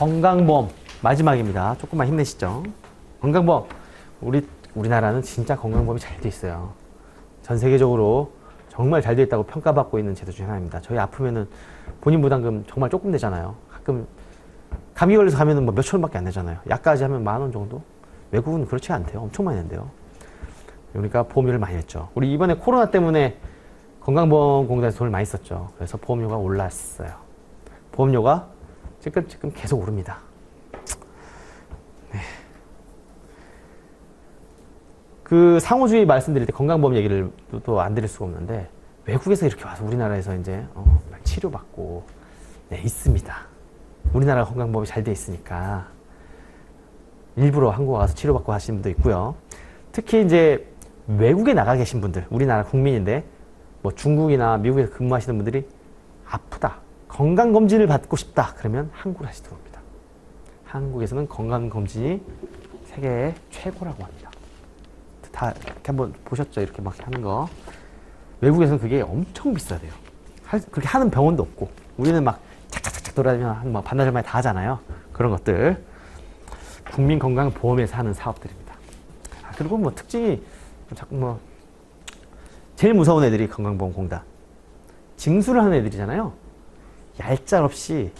건강보험 마지막입니다. 조금만 힘내시죠. 건강보험. 우리나라는 진짜 건강보험이 잘 돼 있어요. 전 세계적으로 정말 잘 돼 있다고 평가받고 있는 제도 중에 하나입니다. 저희 아프면은 본인 부담금 정말 조금 내잖아요. 가끔 감기 걸려서 가면은 뭐 몇천 원밖에 안 내잖아요. 약까지 하면 10,000원 정도? 외국은 그렇지 않대요. 엄청 많이 낸대요. 그러니까 보험료를 많이 냈죠. 우리 이번에 코로나 때문에 건강보험공단에서 돈을 많이 썼죠. 그래서 보험료가 올랐어요. 보험료가 지금 계속 오릅니다. 네. 그 상호주의 말씀드릴 때 건강보험 얘기를 또 안 드릴 수가 없는데, 외국에서 이렇게 와서 우리나라에서 이제 치료받고 네, 있습니다. 우리나라 건강보험이 잘 돼 있으니까 일부러 한국 와서 치료받고 하시는 분도 있고요. 특히 이제 외국에 나가 계신 분들, 우리나라 국민인데 뭐 중국이나 미국에서 근무하시는 분들이 아프다, 건강검진을 받고 싶다 그러면 한국을 다시 들어옵니다. 한국에서는 건강검진이 세계 최고라고 합니다. 다 이렇게 한번 보셨죠? 이렇게 막 하는 거. 외국에서는 그게 엄청 비싸대요. 그렇게 하는 병원도 없고, 우리는 막 착착착착 돌아다니면 한 뭐 반나절 만에 다 하잖아요. 그런 것들. 국민건강보험에서 하는 사업들입니다. 그리고 뭐 특징이 자꾸 뭐 제일 무서운 애들이 건강보험공단. 징수를 하는 애들이잖아요. 얄짤없이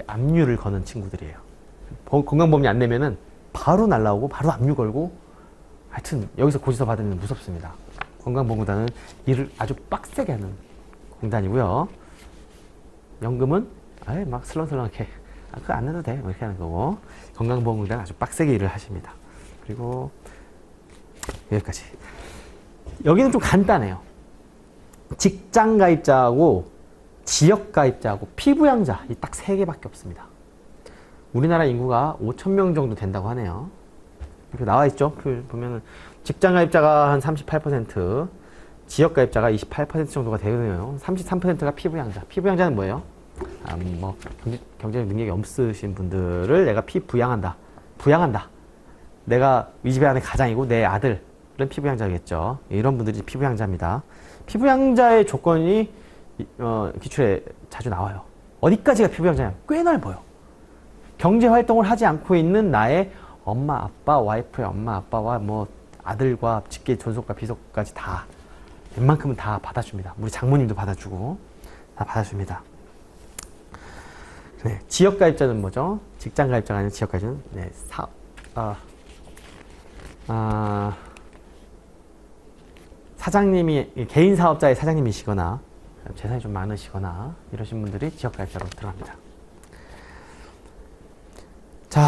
압류를 거는 친구들이에요. 건강보험이 안 내면은 바로 날라오고 바로 압류 걸고, 하여튼 여기서 고지서 받으면 무섭습니다. 건강보험공단은 일을 아주 빡세게 하는 공단이고요. 연금은 아예 막 슬렁슬렁하게 그거 안 내도 돼 이렇게 하는 거고, 건강보험공단은 아주 빡세게 일을 하십니다. 그리고 여기까지. 여기는 좀 간단해요. 직장가입자하고 지역가입자하고 피부양자, 이 딱 세 개밖에 없습니다. 우리나라 인구가 5,000명 정도 된다고 하네요. 이렇게 나와 있죠. 보면은 직장가입자가 한 38%, 지역가입자가 28% 정도가 되거든요. 33%가 피부양자. 피부양자는 뭐예요? 뭐 경제적 능력이 없으신 분들을 내가 부양한다. 내가 이 집에 안에 가장이고 내 아들은 피부양자겠죠. 이런 분들이 피부양자입니다. 피부양자의 조건이 기출에 자주 나와요. 어디까지가 피부양자냐? 꽤 넓어요. 경제활동을 하지 않고 있는 나의 엄마, 아빠, 와이프의 엄마, 아빠와 뭐 아들과 직계 존속과 비속까지 다 웬만큼은 다 받아줍니다. 우리 장모님도 받아주고 다 받아줍니다. 네, 지역가입자는 뭐죠? 직장가입자가 아니라 지역가입자는 네, 사장님이 개인 사업자의 사장님이시거나 재산이 좀 많으시거나 이러신 분들이 지역가입자로 들어갑니다. 자,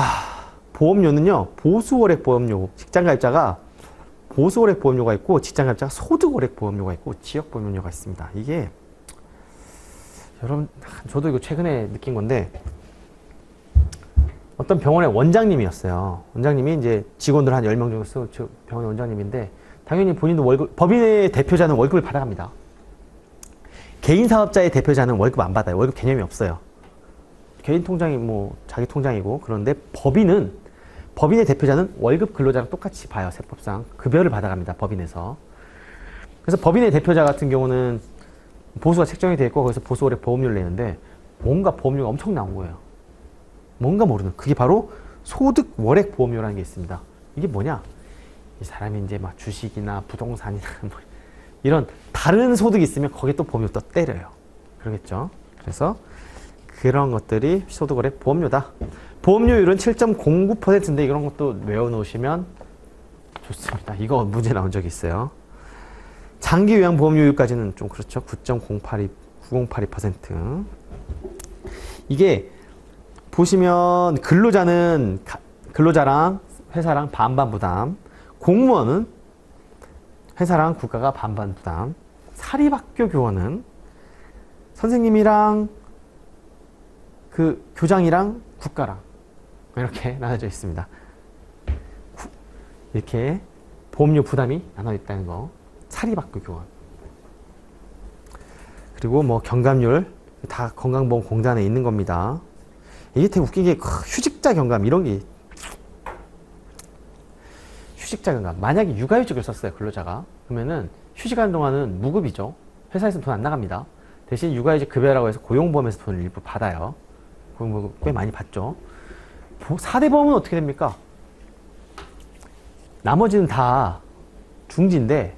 보험료는요, 보수월액 보험료, 직장가입자가 보수월액 보험료가 있고, 직장가입자가 소득월액 보험료가 있고, 지역보험료가 있습니다. 이게 여러분, 저도 이거 최근에 느낀 건데, 어떤 병원의 원장님이었어요. 원장님이 이제 직원들 한 10명 정도 쓰고 병원의 원장님인데, 당연히 본인도 법인의 대표자는 월급을 받아갑니다. 개인 사업자의 대표자는 월급 안 받아요. 월급 개념이 없어요. 개인 통장이 뭐 자기 통장이고, 그런데 법인의 대표자는 월급 근로자랑 똑같이 봐요. 세법상 급여를 받아갑니다. 법인에서. 그래서 법인의 대표자 같은 경우는 보수가 책정이 되어 있고, 거기서 보수월액 보험료를 내는데 뭔가 보험료가 엄청 나온 거예요. 뭔가 모르는, 그게 바로 소득월액 보험료라는 게 있습니다. 이게 뭐냐? 이 사람이 이제 막 주식이나 부동산이나 뭐 이런 다른 소득이 있으면 거기에 또 보험료 또 때려요. 그러겠죠? 그래서 그런 것들이 소득월액 보험료다. 보험료율은 7.09%인데 이런 것도 외워놓으시면 좋습니다. 이거 문제 나온 적이 있어요. 장기 요양 보험료율까지는 좀 그렇죠. 9.9082%. 이게 보시면 근로자랑 회사랑 반반 부담, 공무원은 회사랑 국가가 반반 부담, 사립학교 교원은 선생님이랑 그 교장이랑 국가랑 이렇게 나눠져 있습니다. 이렇게 보험료 부담이 나눠 있다는 거. 사립학교 교원. 그리고 뭐 경감률 다 건강보험공단에 있는 겁니다. 이게 되게 웃긴 게 휴직자 경감 이런 게, 휴직자 경감, 만약에 육아휴직을 썼어요 근로자가, 그러면은 휴직하는 동안은 무급이죠. 회사에서 돈 안 나갑니다. 대신 육아휴직 급여라고 해서 고용보험에서 돈을 일부 받아요. 고용보험 꽤 많이 받죠. 4대 보험은 어떻게 됩니까? 나머지는 다 중지인데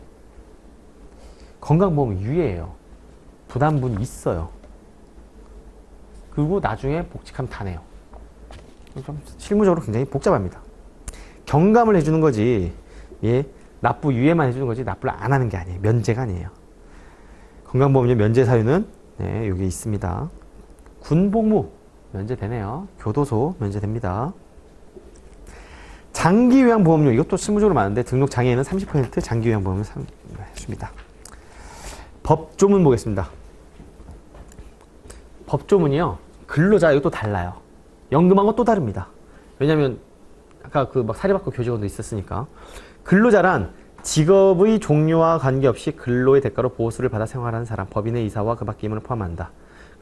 건강보험은 유예예요. 부담분이 있어요. 그리고 나중에 복직하면 다 내요. 좀 실무적으로 굉장히 복잡합니다. 경감을 해주는 거지, 예, 납부 유예만 해주는 거지 납부를 안 하는 게 아니에요. 면제가 아니에요. 건강보험료 면제 사유는 네, 여기 있습니다. 군복무 면제되네요. 교도소 면제됩니다. 장기요양보험료 이것도 실무적으로 많은데 등록 장애인은 30% 장기요양보험을 해줍니다. 법조문 보겠습니다. 법조문이요. 근로자 이것도 달라요. 연금하고 또 다릅니다. 왜냐면 아까 그 막 사립학교 교직원도 있었으니까. 근로자란 직업의 종류와 관계없이 근로의 대가로 보호수를 받아 생활하는 사람, 법인의 이사와 그 밖의 임원을 포함한다.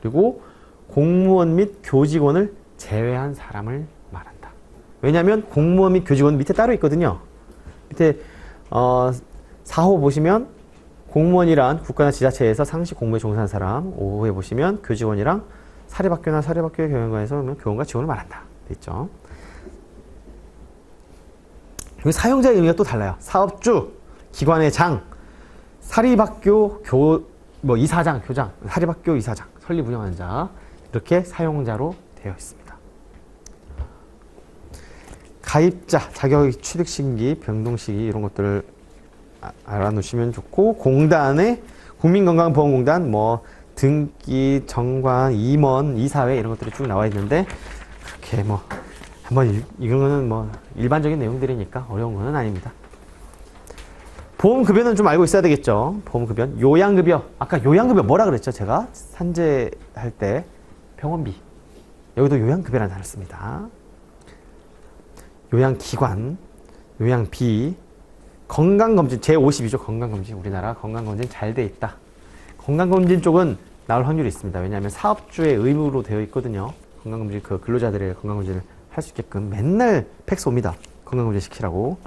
그리고 공무원 및 교직원을 제외한 사람을 말한다. 왜냐하면 공무원 및 교직원 밑에 따로 있거든요. 밑에 4호 보시면 공무원이란 국가나 지자체에서 상시 공무에 종사하는 사람, 5호에 보시면 교직원이랑 사립학교나 사립학교의 교원관에서 교원과 직원을 말한다. 있죠. 그리고 사용자의 의미가 또 달라요. 사업주, 기관의 장, 사립학교 이사장, 교장, 사립학교 이사장, 설립 운영하는 자 이렇게 사용자로 되어 있습니다. 가입자, 자격 취득 시기, 변동 시기 이런 것들을 알아놓으시면 좋고 공단의 국민건강보험공단 등기, 정관, 임원, 이사회 이런 것들이 쭉 나와 있는데 그렇게 한번 이거는 일반적인 내용들이니까 어려운 거는 아닙니다. 보험급여는 좀 알고 있어야 되겠죠. 보험급여, 요양급여. 아까 요양급여 뭐라 그랬죠? 제가 산재할 때 병원비. 여기도 요양급여라는 단어를 씁니다. 요양기관, 요양비, 건강검진 제52조 건강검진. 우리나라 건강검진 잘 돼 있다. 건강검진 쪽은 나올 확률이 있습니다. 왜냐하면 사업주의 의무로 되어 있거든요. 건강검진 그 근로자들의 건강검진을 할 수 있게끔 맨날 팩스 옵니다. 건강검진 시키라고.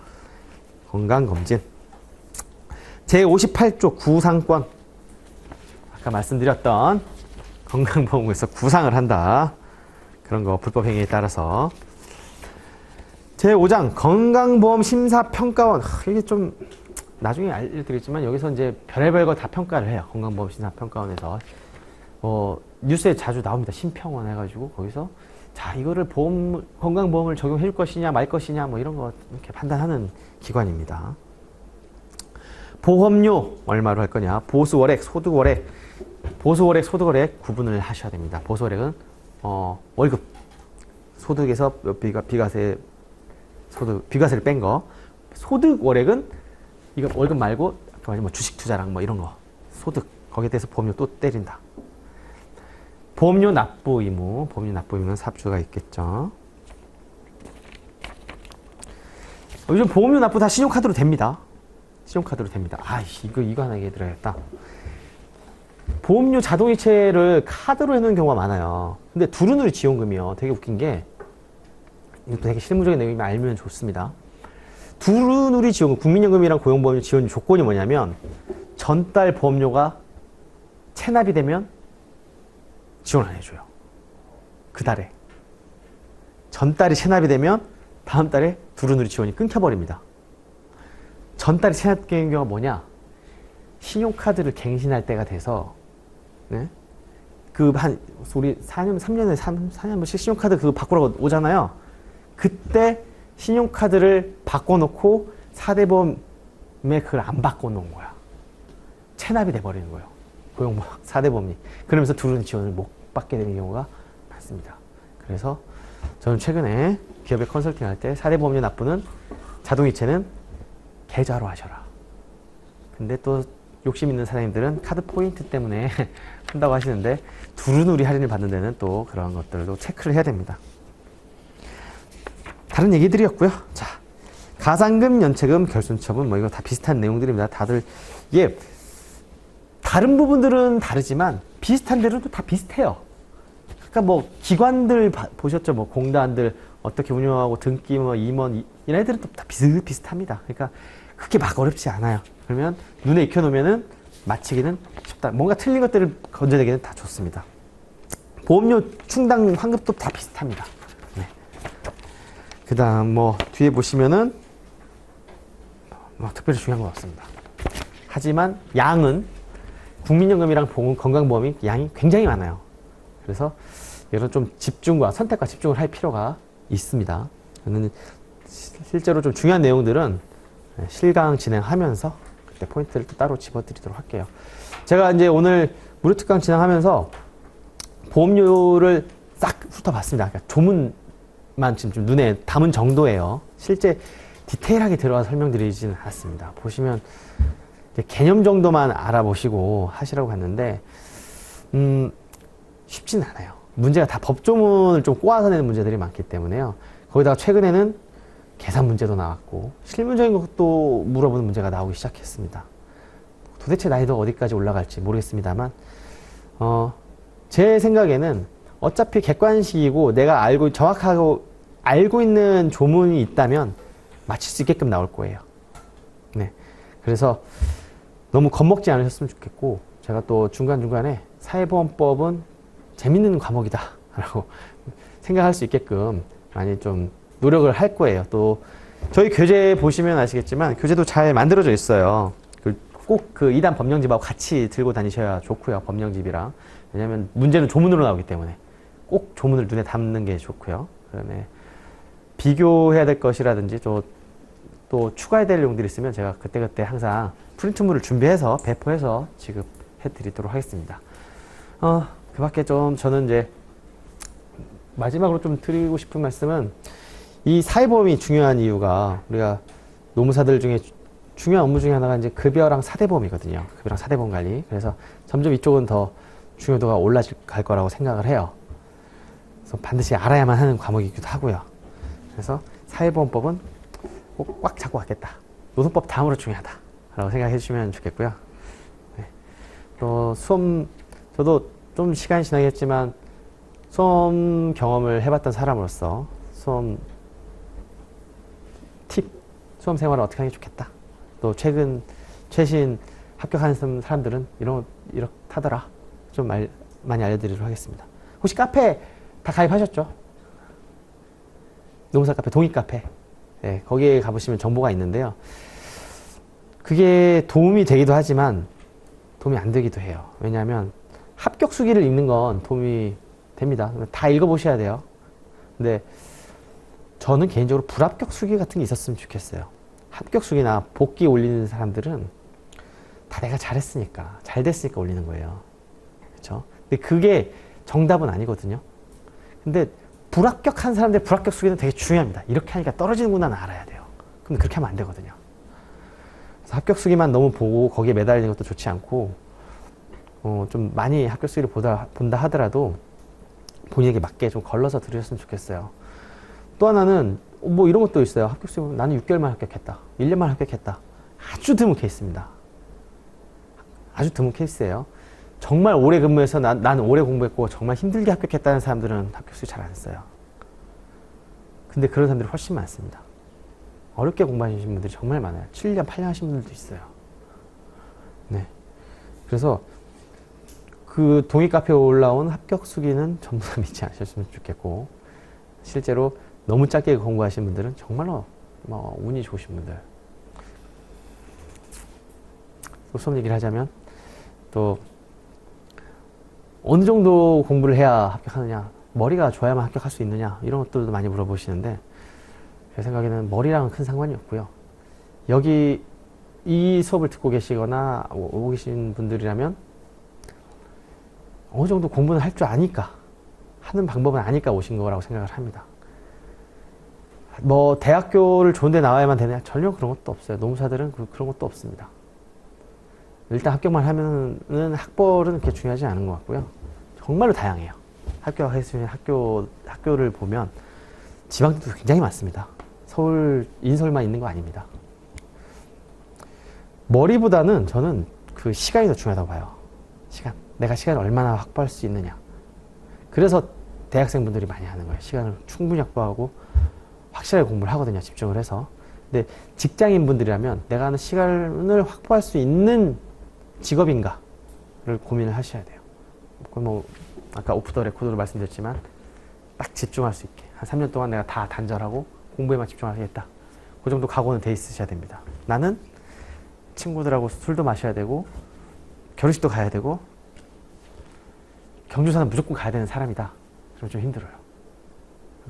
건강검진. 제58조 구상권. 아까 말씀드렸던 건강보험에서 구상을 한다. 그런 거 불법행위에 따라서. 제5장 건강보험 심사평가원. 이게 좀 나중에 알려드리겠지만 여기서 이제 별의별 거 다 평가를 해요. 건강보험 심사평가원에서. 뉴스에 자주 나옵니다. 심평원 해가지고 거기서 자 이거를 건강보험을 적용해 줄 것이냐 말 것이냐 이런 거 이렇게 판단하는 기관입니다. 보험료 얼마로 할 거냐, 보수월액, 소득월액, 보수월액, 소득월액 구분을 하셔야 됩니다. 보수월액은 월급, 소득에서 비과세를 뺀 거. 소득월액은 이거 월급 말고 아까 말한 주식 투자랑 이런 거 소득 거기에 대해서 보험료 또 때린다. 보험료 납부 의무, 보험료 납부 의무는 삽주가 있겠죠. 요즘 보험료 납부 다 신용카드로 됩니다. 신용카드로 됩니다. 이거 하나 얘기 드려야겠다. 보험료 자동이체를 카드로 해놓은 경우가 많아요. 근데 두루누리 지원금이요. 되게 웃긴 게 이것도 되게 실무적인 내용이면 알면 좋습니다. 두루누리 지원금, 국민연금이랑 고용보험료 지원 조건이 뭐냐면 전달 보험료가 체납이 되면 지원 안 해줘요. 그 달에. 전달이 체납이 되면 다음 달에 두루누리 지원이 끊겨버립니다. 전달이 체납되는 경우가 뭐냐? 신용카드를 갱신할 때가 돼서, 네? 우리 3년에 4년씩 신용카드 그거 바꾸라고 오잖아요. 그때 신용카드를 바꿔놓고 4대 보험에 그걸 안 바꿔놓은 거야. 체납이 돼버리는 거예요. 고용보험 4대 보험이. 그러면서 두루누리 지원을 못 받게 되는 경우가 많습니다. 그래서 저는 최근에 기업에 컨설팅 할 때 4대 보험료 납부는 자동이체는 계좌로 하셔라. 근데 또 욕심 있는 사장님들은 카드 포인트 때문에 한다고 하시는데 두루누리 할인을 받는 데는 또 그런 것들도 체크를 해야 됩니다. 다른 얘기들이었고요. 자, 가산금, 연체금, 결손처분 이거 다 비슷한 내용들입니다. 다들 이게 다른 부분들은 다르지만 비슷한 데는 또 다 비슷해요. 그러니까 기관들 보셨죠? 공단들 어떻게 운영하고 등기 임원 이런 애들은 또 다 비슷비슷합니다. 그러니까 그렇게 막 어렵지 않아요. 그러면 눈에 익혀놓으면은 맞히기는 쉽다. 뭔가 틀린 것들을 건져내기는 다 좋습니다. 보험료 충당 환급도 다 비슷합니다. 네. 그 다음 뭐 뒤에 보시면은 뭐 특별히 중요한 건 없습니다. 하지만 양은 국민연금이랑 건강보험이 양이 굉장히 많아요. 그래서 이런 좀 집중과 선택과 집중을 할 필요가 있습니다. 저는 실제로 좀 중요한 내용들은 실강 진행하면서 그때 포인트를 또 따로 집어드리도록 할게요. 제가 이제 오늘 무료 특강 진행하면서 보험료를 싹 훑어봤습니다. 그러니까 조문만 지금 좀 눈에 담은 정도예요. 실제 디테일하게 들어가 설명드리지는 않았습니다. 보시면 개념 정도만 알아보시고 하시라고 했는데 쉽진 않아요. 문제가 다 법조문을 좀 꼬아서 내는 문제들이 많기 때문에요. 거기다가 최근에는 계산 문제도 나왔고 실무적인 것도 물어보는 문제가 나오기 시작했습니다. 도대체 나이도 어디까지 올라갈지 모르겠습니다만 제 생각에는 어차피 객관식이고 내가 정확하고 알고 있는 조문이 있다면 맞힐 수 있게끔 나올 거예요. 네. 그래서 너무 겁먹지 않으셨으면 좋겠고, 제가 또 중간중간에 사회보험법은 재밌는 과목이다 라고 생각할 수 있게끔 많이 좀 노력을 할 거예요. 또 저희 교재 보시면 아시겠지만 교재도 잘 만들어져 있어요. 꼭 그 2단 법령집하고 같이 들고 다니셔야 좋고요. 법령집이랑. 왜냐면 문제는 조문으로 나오기 때문에 꼭 조문을 눈에 담는 게 좋고요. 그다음에 비교해야 될 것이라든지 또 추가해야 될 내용들이 있으면 제가 그때그때 항상 프린트물을 준비해서 배포해서 지급해 드리도록 하겠습니다. 그 밖에 좀 저는 이제 마지막으로 좀 드리고 싶은 말씀은 이 사회보험이 중요한 이유가 우리가 노무사들 중에 중요한 업무 중에 하나가 이제 급여랑 사대보험이거든요. 급여랑 사대보험 관리. 그래서 점점 이쪽은 더 중요도가 올라갈 거라고 생각을 해요. 그래서 반드시 알아야만 하는 과목이기도 하고요. 그래서 사회보험법은 꼭 꽉 잡고 가겠다. 노동법 다음으로 중요하다라고 생각해 주시면 좋겠고요. 네. 또 저도 좀 시간이 지나겠지만 수험 경험을 해봤던 사람으로서 수험 수험 생활을 어떻게 하는 게 좋겠다. 또 최신 합격하는 사람들은 이렇다더라. 좀 많이 알려드리도록 하겠습니다. 혹시 카페 다 가입하셨죠? 노무사 카페, 동익 카페. 네, 거기에 가보시면 정보가 있는데요. 그게 도움이 되기도 하지만 도움이 안 되기도 해요. 왜냐하면 합격 수기를 읽는 건 도움이 됩니다. 다 읽어보셔야 돼요. 근데 저는 개인적으로 불합격 수기 같은 게 있었으면 좋겠어요. 합격 수기나 복귀 올리는 사람들은 다 내가 잘했으니까, 잘 됐으니까 올리는 거예요. 그렇죠? 근데 그게 정답은 아니거든요. 근데 불합격한 사람들의 불합격 수기는 되게 중요합니다. 이렇게 하니까 떨어지는구나 알아야 돼요. 근데 그렇게 하면 안 되거든요. 그래서 합격 수기만 너무 보고 거기에 매달리는 것도 좋지 않고 좀 많이 합격 수기를 본다 하더라도 본인에게 맞게 좀 걸러서 들으셨으면 좋겠어요. 또 하나는 뭐 이런 것도 있어요. 합격 수기 나는 6개월만 합격했다. 1년만 합격했다. 아주 드문 케이스입니다. 아주 드문 케이스예요. 정말 오래 근무해서 나는 오래 공부했고 정말 힘들게 합격했다는 사람들은 합격 수기 잘 안 써요. 근데 그런 사람들이 훨씬 많습니다. 어렵게 공부하신 분들이 정말 많아요. 7년, 8년 하신 분들도 있어요. 네. 그래서 그 동의 카페에 올라온 합격 수기는 전부 다 믿지 않으셨으면 좋겠고, 실제로 너무 짧게 공부하신 분들은 정말로 운이 좋으신 분들. 또 수업 얘기를 하자면 또 어느 정도 공부를 해야 합격하느냐, 머리가 좋아야만 합격할 수 있느냐, 이런 것들도 많이 물어보시는데 제 생각에는 머리랑은 큰 상관이 없고요. 여기 이 수업을 듣고 계시거나 오고 계신 분들이라면 어느 정도 공부는 할 줄 아니까, 하는 방법은 아니까 오신 거라고 생각을 합니다. 뭐 대학교를 좋은 데 나와야만 되냐? 전혀 그런 것도 없어요. 노무사들은 그런 것도 없습니다. 일단 합격만 하면은 학벌은 그렇게 중요하지 않은 것 같고요. 정말로 다양해요. 합격했으면 학교를 보면 지방도 굉장히 많습니다. 서울, 인서울만 있는 거 아닙니다. 머리보다는 저는 그 시간이 더 중요하다고 봐요. 시간. 내가 시간을 얼마나 확보할 수 있느냐. 그래서 대학생분들이 많이 하는 거예요. 시간을 충분히 확보하고 확실하게 공부를 하거든요. 집중을 해서. 근데 직장인분들이라면 내가 하는 시간을 확보할 수 있는 직업인가를 고민을 하셔야 돼요. 그건 뭐 아까 오프 더 레코드로 말씀드렸지만 딱 집중할 수 있게 한 3년 동안 내가 다 단절하고 공부에만 집중하겠다. 그 정도 각오는 돼 있으셔야 됩니다. 나는 친구들하고 술도 마셔야 되고 결혼식도 가야 되고 경주사는 무조건 가야 되는 사람이다. 그럼 좀 힘들어요.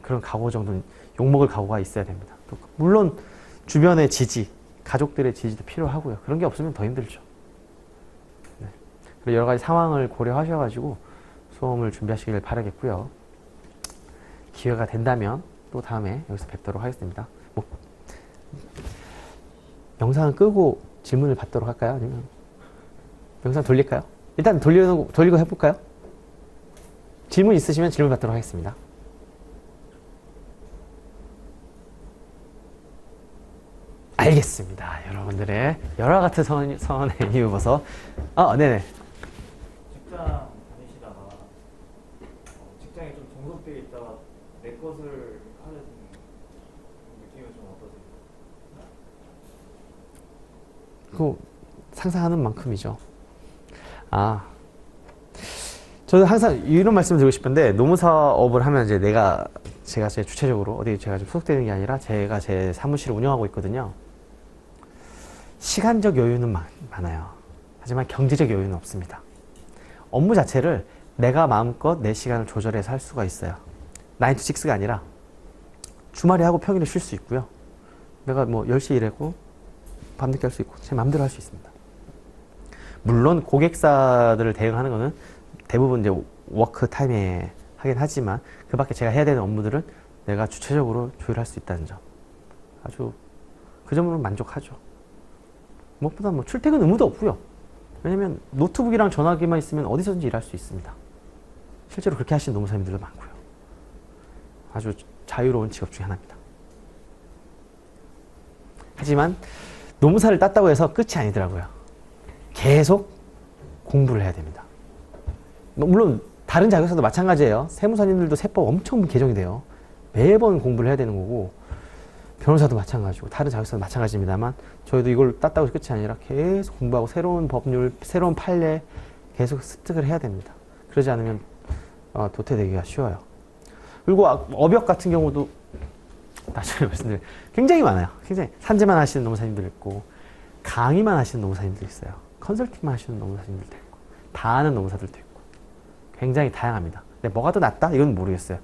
그런 각오 정도는 욕먹을 각오가 있어야 됩니다. 또 물론 주변의 지지, 가족들의 지지도 필요하고요. 그런 게 없으면 더 힘들죠. 네. 그리고 여러 가지 상황을 고려하셔가지고 수험을 준비하시길 바라겠고요. 기회가 된다면 또 다음에 여기서 뵙도록 하겠습니다. 뭐 영상을 끄고 질문을 받도록 할까요? 아니면 영상 돌릴까요? 일단 돌리고 해볼까요? 질문 있으시면 질문 받도록 하겠습니다. 알겠습니다. 여러분들의 여러 같은 선에 이유버서 네네. 직장 다니시다가 직장에 좀 종속되어 있다가 내 것을 하는 느낌은 좀 어떠세요? 그 상상하는 만큼이죠. 저는 항상 이런 말씀을 드리고 싶은데 노무사업을 하면 이제 제가 제 주체적으로 어디 제가 좀 소속되는 게 아니라 제가 제 사무실을 운영하고 있거든요. 시간적 여유는 많아요. 하지만 경제적 여유는 없습니다. 업무 자체를 내가 마음껏 내 시간을 조절해서 할 수가 있어요. 9 to 6가 아니라 주말에 하고 평일에 쉴 수 있고요. 내가 뭐 10시에 일하고 밤늦게 할 수 있고 제 마음대로 할 수 있습니다. 물론 고객사들을 대응하는 거는 대부분 이제 워크 타임에 하긴 하지만 그 밖에 제가 해야 되는 업무들은 내가 주체적으로 조율할 수 있다는 점. 아주 그 점으로 만족하죠. 무엇보다 뭐 출퇴근 의무도 없고요. 왜냐면 노트북이랑 전화기만 있으면 어디서든지 일할 수 있습니다. 실제로 그렇게 하시는 노무사님들도 많고요. 아주 자유로운 직업 중에 하나입니다. 하지만 노무사를 땄다고 해서 끝이 아니더라고요. 계속 공부를 해야 됩니다. 물론 다른 자격사도 마찬가지예요. 세무사님들도 세법 엄청 개정이 돼요. 매번 공부를 해야 되는 거고 변호사도 마찬가지고 다른 자격사도 마찬가지입니다만 저희도 이걸 땄다고 해서 끝이 아니라 계속 공부하고 새로운 법률, 새로운 판례 계속 습득을 해야 됩니다. 그러지 않으면 도태되기가 쉬워요. 그리고 업역 같은 경우도 나중에 말씀드릴 굉장히 많아요. 굉장히 산재만 하시는 노무사님들 있고 강의만 하시는 노무사님들 있어요. 컨설팅만 하시는 노무사님들도 있고 다 아는 노무사들도 있고 굉장히 다양합니다. 근데 뭐가 더 낫다? 이건 모르겠어요.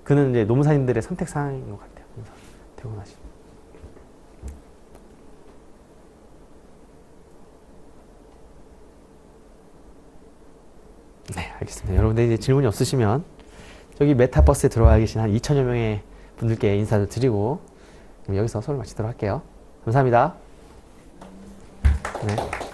그는 이제 노무사님들의 선택 사항인 것 같아요. 노무사 되고 나시. 네, 알겠습니다. 여러분들 이제 질문이 없으시면 저기 메타버스에 들어와 계신 한 2천여 명의 분들께 인사를 드리고 여기서 수업을 마치도록 할게요. 감사합니다. 네.